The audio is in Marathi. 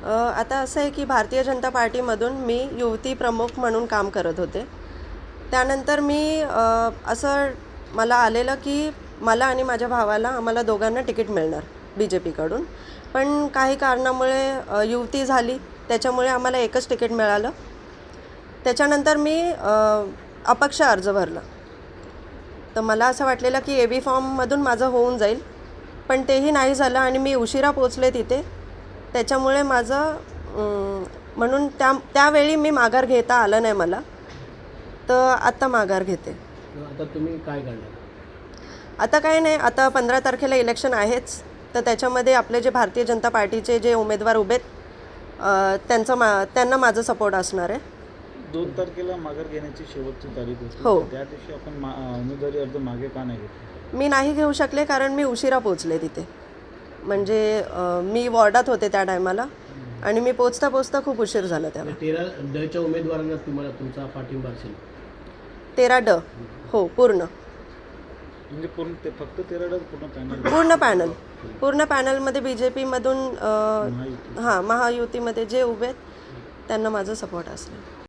आता असं आहे की भारतीय जनता पार्टीमधून मी युवती प्रमुख म्हणून काम करत होते. त्यानंतर मी असं मला आलेलं की मला आणि माझ्या भावाला आम्हाला दोघांना तिकीट मिळणार BJPकडून. पण काही कारणामुळे युती झाली, त्याच्यामुळे आम्हाला एकच तिकीट मिळालं. त्याच्यानंतर मी अपक्ष अर्ज भरला. तर मला असं वाटलेलं की AB फॉर्ममधून माझं होऊन जाईल, पण तेही नाही झालं आणि मी उशिरा पोचले तिथे. त्याच्यामुळे माझं म्हणून त्यावेळी मी माघार घेता आलं नाही मला. तर आत्ता माघार घेते. आता तुम्ही काय करणार? आता काय नाही, आता 15 तारखेला इलेक्शन आहेच. तर त्याच्यामध्ये आपले जे भारतीय जनता पार्टीचे जे उमेदवार उभे आहेत त्यांना माझं सपोर्ट असणार आहे. 2 तारखेला माघार घेण्याची शेवटची तारीख होती. हो. त्या दिवशी आपण उमेदवारी अर्ज मागे का नाही घेतला? मी नाही घेऊ शकले कारण मी उशिरा पोचले तिथे. म्हणजे मी वॉर्डात होते त्या टायमाला आणि मी पोचता खूप उशीर झाला त्याला. 13 उमेदवारांना तुम्हाला तुमचा पाठिंबा असेल? 13 हो, पूर्ण म्हणजे फक्त 13 पूर्ण पॅनलमध्ये BJPमधून हां महायुतीमध्ये जे उभे आहेत त्यांना माझं सपोर्ट असेल.